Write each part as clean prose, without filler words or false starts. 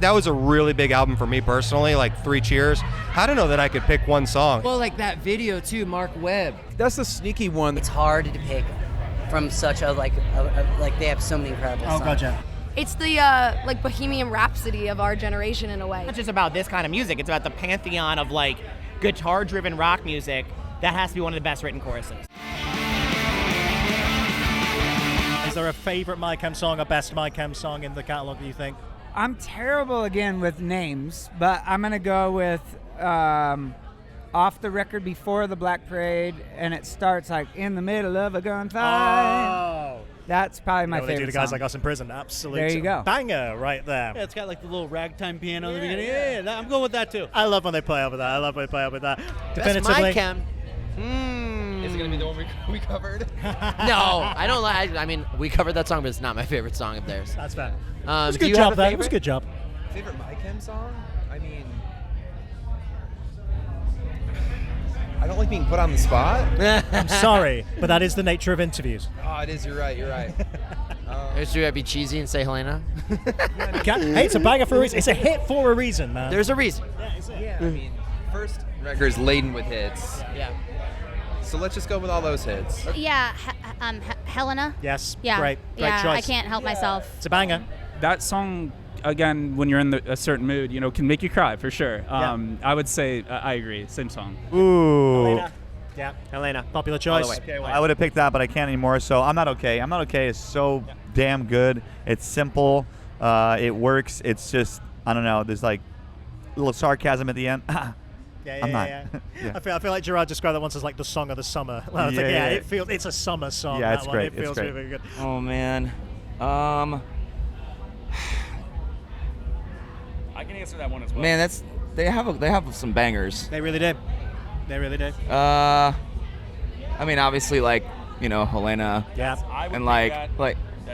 that was a really big album for me personally, like 3 Cheers. I don't know that I could pick one song. Well, like that video too, Mark Webb. That's the sneaky one. It's hard to pick from such a like they have so many incredible songs. Gotcha. It's the like Bohemian Rhapsody of our generation in a way. It's not just about this kind of music. It's about the pantheon of like guitar-driven rock music. That has to be one of the best written choruses. Is there a favorite My Chem song or best My Chem song in the catalog, do you think? I'm terrible again with names, but I'm going to go with Off the Record Before the Black Parade, and it starts like in the middle of a gunfight. Oh. That's probably my favorite They do to guys song. like us in prison. Absolutely. There you go. Banger right there. Yeah, it's got like the little ragtime piano in the beginning. Yeah, I'm going with that too. I love when they play over that. That's My Chem. Is it gonna be the one we covered? No, I don't like. I mean, we covered that song, but it's not my favorite song of theirs. That's fair. It was a do good you job have a there. It favorite? was a good job. Favorite My Chem song? I mean, I don't like being put on the spot. I'm sorry, but that is the nature of interviews. Oh, it is. You're right. Should I be cheesy and say Helena? Hey, it's a banger for a reason. It's a hit for a reason, man. There's a reason. I mean, first record's laden with hits. Yeah. So let's just go with all those hits. Yeah, Helena. Yes. Yeah. Great yeah, choice. I can't help myself. It's a banger. That song, again, when you're in a certain mood, can make you cry for sure. I would say I agree. Same song. Ooh. Helena. Yeah, Helena. Popular choice. Okay, I would have picked that, but I can't anymore, so I'm not okay. I'm not okay. It's so damn good. It's simple. It works. It's just, I don't know, there's like a little sarcasm at the end. I'm not. Yeah. I feel like Gerard described that once as like the song of the summer. Well, it's a summer song. Yeah, that it's one. great. It feels great. really good. Oh man, I can answer that one as well. Man, they have some bangers. They really did. I mean, obviously, like Helena. Yeah. And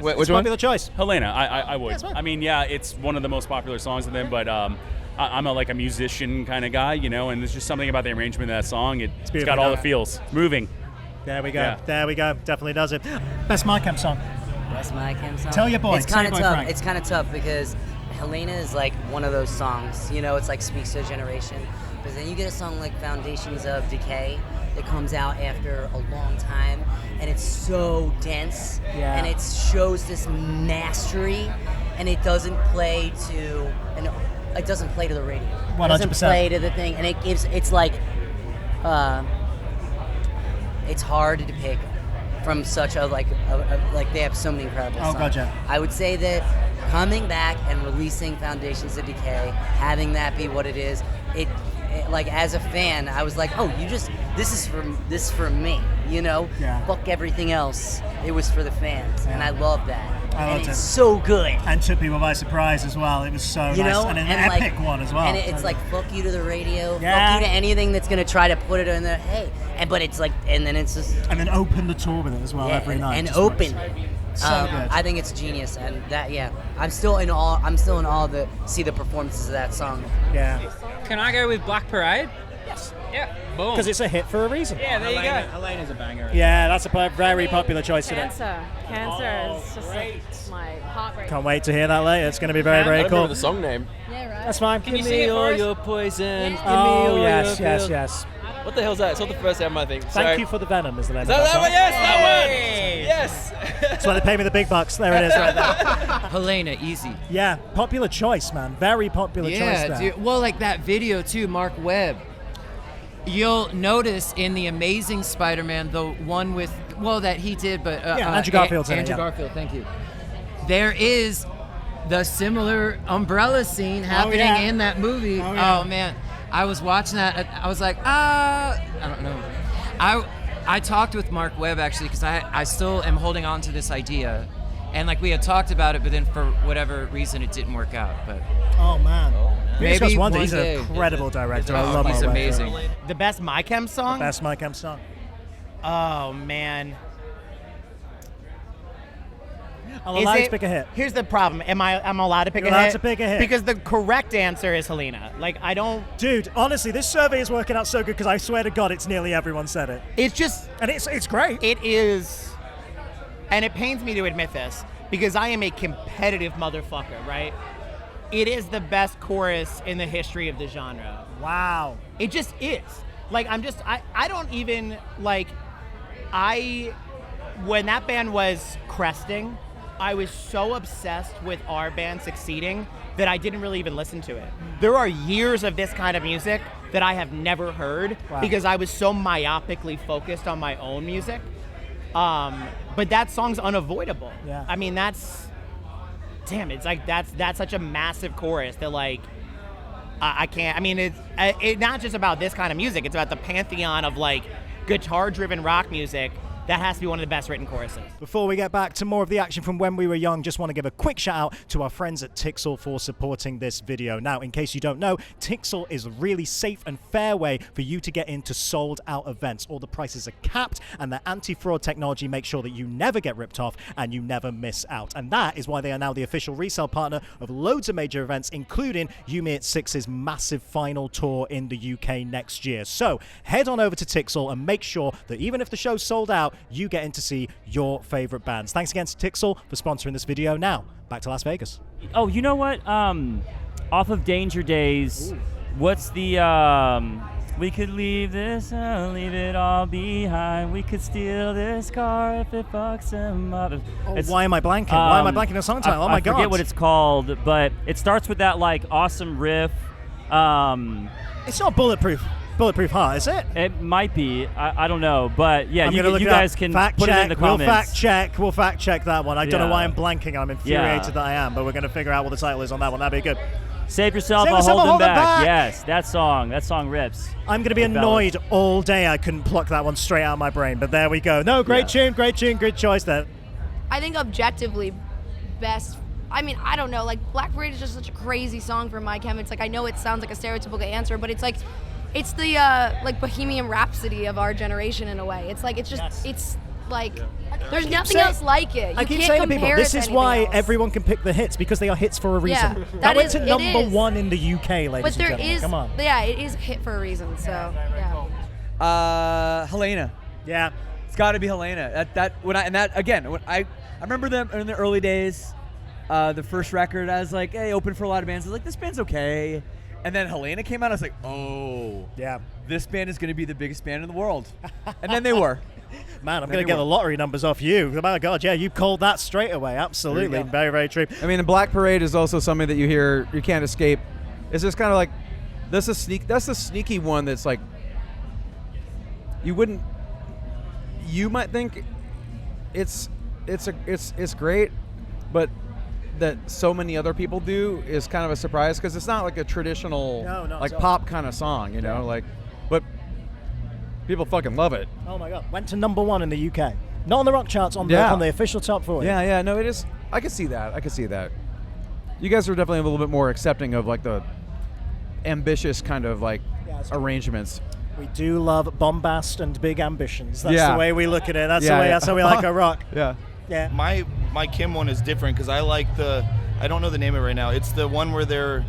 which one? Popular choice. Helena, I would. Yeah, I mean, yeah, it's one of the most popular songs of them, but I'm a musician kind of guy, and there's just something about the arrangement of that song. It's got all the feels. It's moving. There we go. Yeah. There we go. Definitely does it. Best My Chem song. That's My Chem song. Tell your boy. It's kind of tough. Frank. It's kind of tough because Helena is like one of those songs. It's like speaks to a generation. But then you get a song like Foundations of Decay that comes out after a long time, and it's so dense, and it shows this mastery, and it doesn't play to the radio. 100%. It doesn't play to the thing, and it's like it's hard to pick from such a like they have so many incredible songs. Gotcha. I would say that coming back and releasing Foundations of Decay, having that be what it is, it like as a fan, I was like, oh, this is for me, Yeah. Fuck everything else. It was for the fans, and I love that. I loved and it's it. so good. And took people by surprise as well. It was so nice. And an epic one as well. And it's like, fuck you to the radio, Yeah. fuck you to anything that's gonna try to put it in there. Hey, but it's like, and then it's just. And then open the tour with it as well every night. And Just open. So good. I think it's genius, and that I'm still in awe to see the performances of that song. Yeah. Can I go with Black Parade? Yes. Yeah. Boom. Because it's a hit for a reason. Yeah, there you go. Helena's a banger. Yeah, that's a very popular choice today. Cancer is just my heartbreak. Can't wait to hear that later. It's going to be very I don't cool. remember the song name. Yeah, right. That's fine. Can you sing it for us? poison. Oh, yes. What the hell's that? It's not the first time I think. Thank you for the venom is the name Is of that that one? song. Yes, that one. Yes. That's why they pay me the big bucks. There it is right there. Helena, easy. Yeah, popular choice, man. Very popular choice there. Dude. Well, like that video too, Mark Webb. You'll notice in the Amazing Spider-Man, the one with that he did, but Andrew Garfield's in it, Andrew yeah. Garfield, thank you. There is the similar umbrella scene happening in that movie. Oh man, I was watching that. I was like, I don't know. I talked with Mark Webb actually because I still am holding on to this idea, and like we had talked about it, but then for whatever reason it didn't work out. But oh man. Maybe one day. one He's day. an incredible director. I Oh, love he's Mark Webb. amazing. The best My Chem song? Best My Chem song. Oh man. I'm allowed to pick a hit. Here's the problem. I'm allowed to pick You're a hit? allowed to pick a hit. Because the correct answer is Helena. Like, I don't... Dude, honestly, this survey is working out so good because I swear to God, it's nearly everyone said it. It's just... And it's great. It is... And it pains me to admit this, because I am a competitive motherfucker, right? it is the best chorus in the history of the genre. Wow. It just is. Like, I don't even, like, when that band was cresting, I was so obsessed with our band succeeding that I didn't really even listen to it. There are years of this kind of music that I have never heard because I was so myopically focused on my own music. But that song's unavoidable. Yeah. I mean, it's like that's such a massive chorus that, like, I can't. I mean, it's not just about this kind of music. It's about the pantheon of, like, guitar-driven rock music. That has to be one of the best written choruses. Before we get back to more of the action from when we were young, just want to give a quick shout out to our friends at Tixel for supporting this video. Now, in case you don't know, Tixel is a really safe and fair way for you to get into sold out events. All the prices are capped, and their anti-fraud technology makes sure that you never get ripped off and you never miss out. And that is why they are now the official resale partner of loads of major events, including Yumi at Six's massive final tour in the UK next year. So head on over to Tixel and make sure that even if the show's sold out, you get in to see your favorite bands. Thanks again to Tixel for sponsoring this video. Now, back to Las Vegas. Oh, you know what? Off of Danger Days, what's the, we could leave this, leave it all behind. We could steal this car if it fucks them up. Why am I blanking? Why am I blanking on song title? Oh my God. I forget what it's called, but it starts with that, like, awesome riff. It's not Bulletproof Heart, is it? It might be. I don't know. But yeah, you guys can fact put check. it in the comments. We'll fact check that one. I don't know Yeah. why I'm blanking. I'm infuriated that I am, but we're going to figure out what the title is on that one. That'd be good. Save yourself, I'll hold them back. Yes, that song rips. I'm going to be annoyed all day I couldn't pluck that one straight out of my brain, but there we go. No, great tune, good choice there. I think objectively best. I mean, I don't know. Like, Black Parade is just such a crazy song for my chem. It's like, I know it sounds like a stereotypical answer, but it's like, it's the like Bohemian Rhapsody of our generation in a way. It's like, it's just, it's like, there's nothing else like it. You I keep can't saying to people, compare this it to is anything why else. everyone can pick the hits, because they are hits for a reason. Yeah, that went to it number is. 1 in the UK, ladies But and there gentlemen. is, Come on. yeah, it is a hit for a reason. So yeah. Helena. Yeah. It's got to be Helena. I remember them in the early days. The first record, I was like, hey, open for a lot of bands. I was like, this band's okay. And then Helena came out. I was like, oh, yeah, this band is going to be the biggest band in the world. And then they were. Man, I'm going to get the lottery numbers off you. Oh my God, yeah, you called that straight away. Absolutely, very, very true. I mean, the Black Parade is also something that you hear, you can't escape. It's just kind of like, that's a sneaky one that's like, you might think it's great, but that so many other people do is kind of a surprise, because it's not like a traditional like pop kind of song, you know, like, but people fucking love it. Oh my God, went to number 1 in the UK, not on the rock charts, on the official top 40. Yeah, no, it is. I can see that. You guys are definitely a little bit more accepting of like the ambitious kind of like arrangements. We do love bombast and big ambitions. That's Yeah. the way we look at it. That's that's how we like our rock. Yeah. Yeah. My Kim one is different, because I like I don't know the name of it right now. It's the one where they're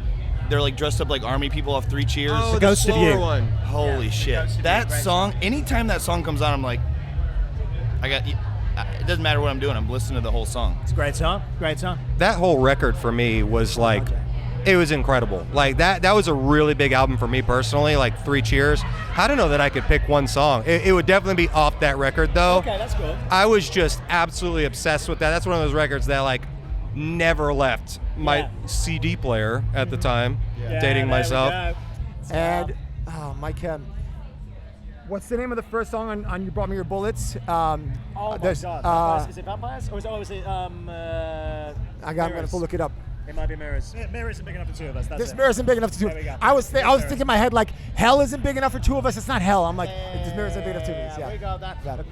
like dressed up like army people off 3 cheers. Oh, the Ghost of You one. Holy shit! That song. Anytime that song comes on, I'm like, it doesn't matter what I'm doing. I'm listening to the whole song. It's a great song. Great song. That whole record for me was like, it was incredible. Like that was a really big album for me personally. Like 3 Cheers. I don't know that I could pick one song. It would definitely be off that record though. Okay, that's cool. I was just absolutely obsessed with that. That's one of those records that like never left my CD player at the time. Dating myself. And Mike, what's the name of the first song on You Brought Me Your Bullets? Oh my God. Is it Vampires? Or is it I'm gonna look it up. It might be Mirrors. Mirror isn't big enough for 2 of us. That's This it. mirror isn't big enough for 2. There we go. I was thinking in my head like, hell isn't big enough for 2 of us. It's not hell. I'm like, this mirror isn't big enough for 2 of us. Yeah. We got that. Got it.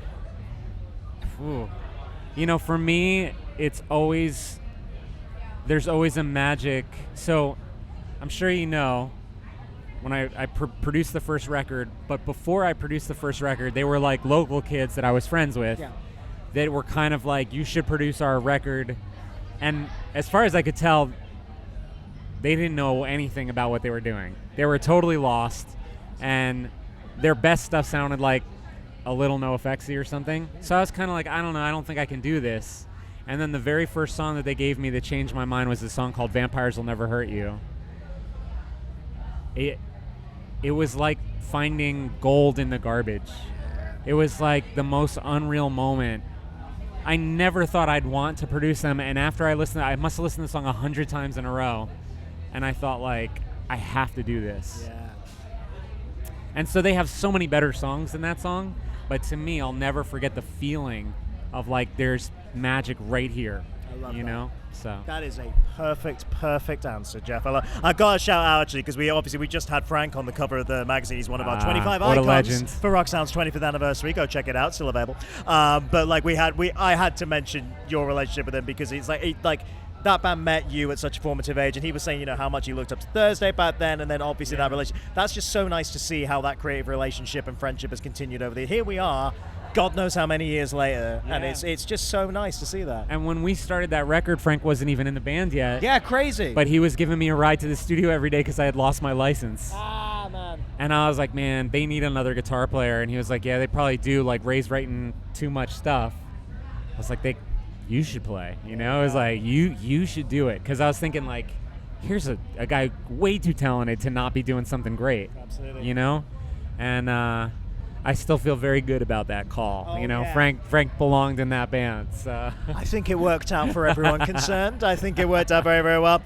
Ooh. You know, for me, there's always a magic. So I'm sure you know, when I produced the first record, but before I produced the first record, they were like local kids that I was friends with that were kind of like, you should produce our record. And as far as I could tell, they didn't know anything about what they were doing. They were totally lost, and their best stuff sounded like a little NoFXy or something. So I was kind of like, I don't know, I don't think I can do this. And then the very first song that they gave me that changed my mind was a song called Vampires Will Never Hurt You. It was like finding gold in the garbage. It was like the most unreal moment. I never thought I'd want to produce them, and after I must have listened to the song 100 times in a row, and I thought, like, I have to do this. Yeah. And so they have so many better songs than that song, but to me, I'll never forget the feeling of, like, there's magic right here. I love you that. know? So That is a perfect answer, Jeff. I got to shout out actually because we just had Frank on the cover of the magazine. He's one of our 25 what a icons legend. for Rock Sound's 25th anniversary. Go check it out, still available. But like I had to mention your relationship with him because it's like that band met you at such a formative age, and he was saying, you know, how much he looked up to Thursday back then, and then obviously that relationship. That's just so nice to see how that creative relationship and friendship has continued over the. Here we are. God knows how many years later, and it's just so nice to see that. And when we started that record, Frank wasn't even in the band yet. Yeah, crazy. But he was giving me a ride to the studio every day because I had lost my license. Ah, man. And I was like, man, they need another guitar player. And he was like, yeah, they probably do. Like, Ray's writing too much stuff. I was like, you should play. You know, it was like, you should do it. Because I was thinking, like, here's a guy way too talented to not be doing something great. Absolutely. You know? And I still feel very good about that call. Oh, you know, yeah. Frank belonged in that band. So I think it worked out for everyone concerned. I think it worked out very, very well.